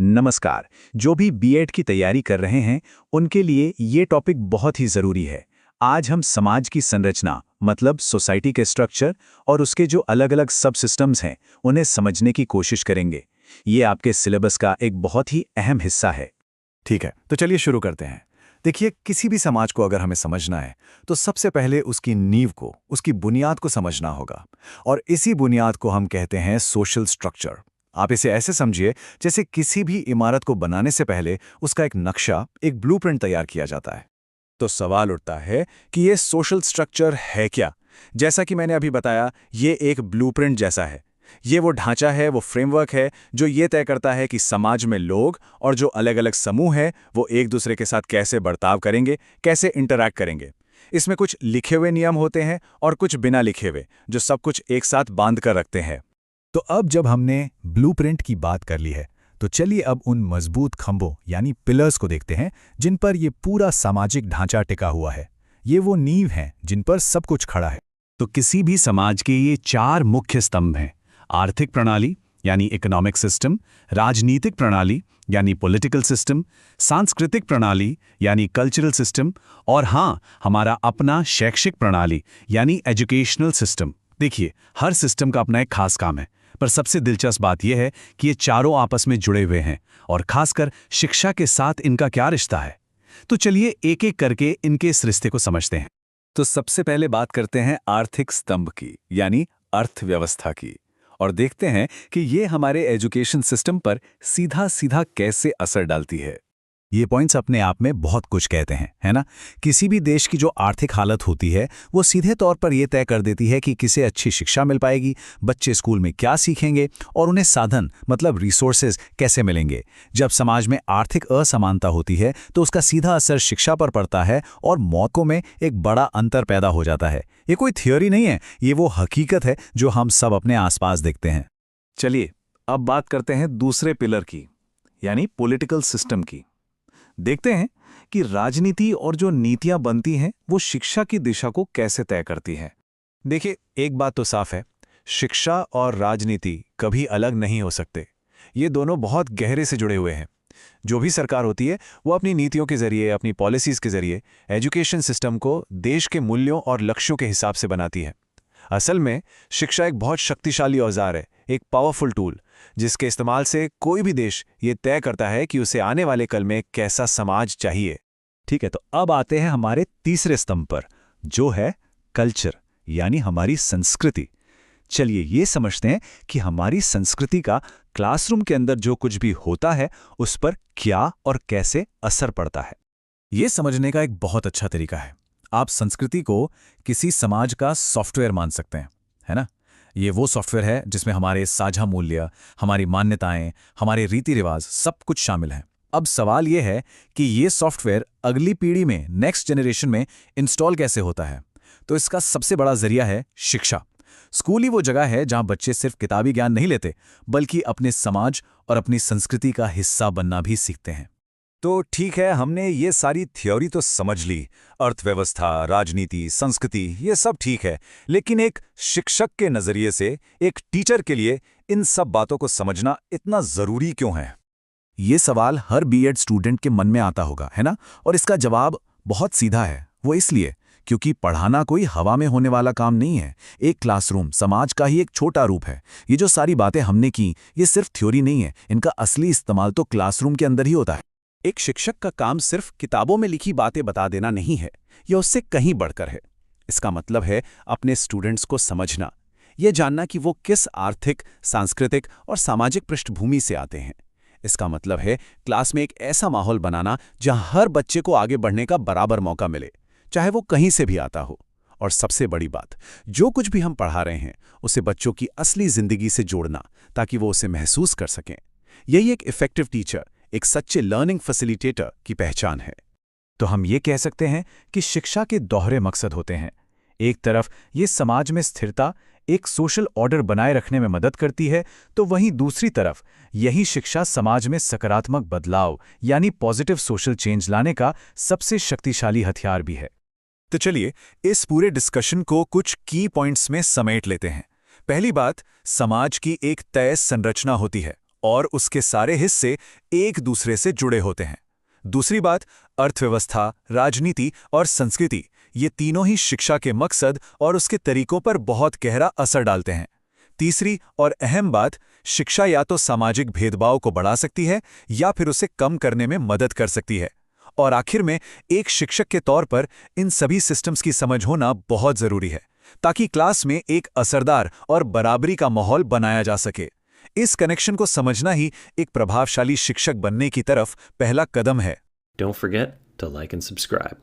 नमस्कार। जो भी बीएड की तैयारी कर रहे हैं उनके लिए ये टॉपिक बहुत ही ज़रूरी है। आज हम समाज की संरचना मतलब सोसाइटी के स्ट्रक्चर और उसके जो अलग-अलग सब सिस्टम्स हैं उन्हें समझने की कोशिश करेंगे। ये आपके सिलेबस का एक बहुत ही अहम हिस्सा है। ठीक है, तो चलिए शुरू करते हैं। देखिए, किसी भी समाज को अगर हमें समझना है तो सबसे पहले उसकी नींव को, उसकी बुनियाद को समझना होगा। और इसी बुनियाद को हम कहते हैं सोशल स्ट्रक्चर। आप इसे ऐसे समझिए जैसे किसी भी इमारत को बनाने से पहले उसका एक नक्शा, एक ब्लूप्रिंट तैयार किया जाता है। तो सवाल उठता है कि ये सोशल स्ट्रक्चर है क्या? जैसा कि मैंने अभी बताया, ये एक ब्लूप्रिंट जैसा है। ये वो ढांचा है, वो फ्रेमवर्क है जो ये तय करता है कि समाज में लोग और जो अलग-अलग समूह हैं वो एक दूसरे के साथ कैसे बर्ताव करेंगे, कैसे इंटरैक्ट करेंगे। इसमें कुछ लिखे हुए नियम होते हैं और कुछ बिना लिखे हुए, जो सब कुछ एक साथ बांध कर रखते हैं। तो अब जब हमने ब्लूप्रिंट की बात कर ली है, तो चलिए अब उन मजबूत खंभों यानी पिलर्स को देखते हैं जिन पर ये पूरा सामाजिक ढांचा टिका हुआ है। ये वो नींव हैं जिन पर सब कुछ खड़ा है। तो किसी भी समाज के ये 4 मुख्य स्तंभ हैं। आर्थिक प्रणाली यानी इकोनॉमिक सिस्टम, राजनीतिक प्रणाली यानी पॉलिटिकल सिस्टम, सांस्कृतिक प्रणाली यानी कल्चरल सिस्टम और हाँ, हमारा अपना शैक्षिक प्रणाली यानी एजुकेशनल सिस्टम। देखिए, हर सिस्टम का अपना एक खास काम है, पर सबसे दिलचस्प बात यह है कि ये चारों आपस में जुड़े हुए हैं और खासकर शिक्षा के साथ इनका क्या रिश्ता है। तो चलिए एक-एक करके इनके इस रिश्ते को समझते हैं। तो सबसे पहले बात करते हैं आर्थिक स्तंभ की, यानी अर्थव्यवस्था की, और देखते हैं कि ये हमारे एजुकेशन सिस्टम पर सीधा सीधा कैसे असर डालती है। ये पॉइंट्स अपने आप में बहुत कुछ कहते हैं, है ना? किसी भी देश की जो आर्थिक हालत होती है वो सीधे तौर पर यह तय कर देती है कि किसे अच्छी शिक्षा मिल पाएगी, बच्चे स्कूल में क्या सीखेंगे और उन्हें साधन मतलब रिसोर्सेज कैसे मिलेंगे। जब समाज में आर्थिक असमानता होती है तो उसका सीधा असर शिक्षा पर पड़ता है और मौकों में एक बड़ा अंतर पैदा हो जाता है। ये कोई थियोरी नहीं है, ये वो हकीकत है जो हम सब अपने आसपास देखते हैं। चलिए अब बात करते हैं दूसरे पिलर की, यानी पॉलिटिकल सिस्टम की। देखते हैं कि राजनीति और जो नीतियां बनती हैं वो शिक्षा की दिशा को कैसे तय करती हैं। देखिए, एक बात तो साफ है, शिक्षा और राजनीति कभी अलग नहीं हो सकते। ये दोनों बहुत गहरे से जुड़े हुए हैं। जो भी सरकार होती है वो अपनी नीतियों के जरिए, अपनी पॉलिसीज के जरिए एजुकेशन सिस्टम को देश के मूल्यों और लक्ष्यों के हिसाब से बनाती है। असल में शिक्षा एक बहुत शक्तिशाली औजार है, एक पावरफुल टूल, जिसके इस्तेमाल से कोई भी देश ये तय करता है कि उसे आने वाले कल में कैसा समाज चाहिए। ठीक है, तो अब आते हैं हमारे तीसरे स्तंभ पर, जो है कल्चर यानी हमारी संस्कृति। चलिए ये समझते हैं कि हमारी संस्कृति का क्लासरूम के अंदर जो कुछ भी होता है उस पर क्या और कैसे असर पड़ता है। ये समझने का एक बहुत अच्छा तरीका है। आप संस्कृति को किसी समाज का सॉफ्टवेयर मान सकते हैं, है ना? ये वो सॉफ्टवेयर है जिसमें हमारे साझा मूल्य, हमारी मान्यताएं, हमारे रीति रिवाज सब कुछ शामिल हैं। अब सवाल ये है कि ये सॉफ्टवेयर अगली पीढ़ी में, नेक्स्ट जनरेशन में इंस्टॉल कैसे होता है। तो इसका सबसे बड़ा जरिया है शिक्षा। स्कूल ही वो जगह है जहां बच्चे सिर्फ किताबी ज्ञान नहीं लेते, बल्कि अपने समाज और अपनी संस्कृति का हिस्सा बनना भी सीखते हैं। तो ठीक है, हमने ये सारी थ्योरी तो समझ ली, अर्थव्यवस्था, राजनीति, संस्कृति, ये सब ठीक है। लेकिन एक शिक्षक के नजरिए से, एक टीचर के लिए इन सब बातों को समझना इतना जरूरी क्यों है? ये सवाल हर बीएड स्टूडेंट के मन में आता होगा, है ना? और इसका जवाब बहुत सीधा है। वो इसलिए क्योंकि पढ़ाना कोई हवा में होने वाला काम नहीं है। एक क्लासरूम समाज का ही एक छोटा रूप है। ये जो सारी बातें हमने की, ये सिर्फ थ्योरी नहीं है, इनका असली इस्तेमाल तो क्लासरूम के अंदर ही होता है। एक शिक्षक का काम सिर्फ किताबों में लिखी बातें बता देना नहीं है, यह उससे कहीं बढ़कर है। इसका मतलब है अपने स्टूडेंट्स को समझना, यह जानना कि वो किस आर्थिक, सांस्कृतिक और सामाजिक पृष्ठभूमि से आते हैं। इसका मतलब है क्लास में एक ऐसा माहौल बनाना जहां हर बच्चे को आगे बढ़ने का बराबर मौका मिले, चाहे वो कहीं से भी आता हो। और सबसे बड़ी बात, जो कुछ भी हम पढ़ा रहे हैं उसे बच्चों की असली जिंदगी से जोड़ना, ताकि वो उसे महसूस कर सकें। यही एक इफेक्टिव टीचर, एक सच्चे लर्निंग फैसिलिटेटर की पहचान है। तो हम ये कह सकते हैं कि शिक्षा के दोहरे मकसद होते हैं। एक तरफ ये समाज में स्थिरता, एक सोशल ऑर्डर बनाए रखने में मदद करती है, तो वहीं दूसरी तरफ यही शिक्षा समाज में सकारात्मक बदलाव यानी पॉजिटिव सोशल चेंज लाने का सबसे शक्तिशाली हथियार भी है। तो चलिए इस पूरे डिस्कशन को कुछ की पॉइंट्स में समेट लेते हैं। पहली बात, समाज की एक तय संरचना होती है और उसके सारे हिस्से एक दूसरे से जुड़े होते हैं। दूसरी बात, अर्थव्यवस्था, राजनीति और संस्कृति, ये तीनों ही शिक्षा के मकसद और उसके तरीकों पर बहुत गहरा असर डालते हैं। तीसरी और अहम बात, शिक्षा या तो सामाजिक भेदभाव को बढ़ा सकती है या फिर उसे कम करने में मदद कर सकती है। और आखिर में, एक शिक्षक के तौर पर इन सभी सिस्टम्स की समझ होना बहुत जरूरी है, ताकि क्लास में एक असरदार और बराबरी का माहौल बनाया जा सके। इस कनेक्शन को समझना ही एक प्रभावशाली शिक्षक बनने की तरफ पहला कदम है। Don't forget to like and subscribe.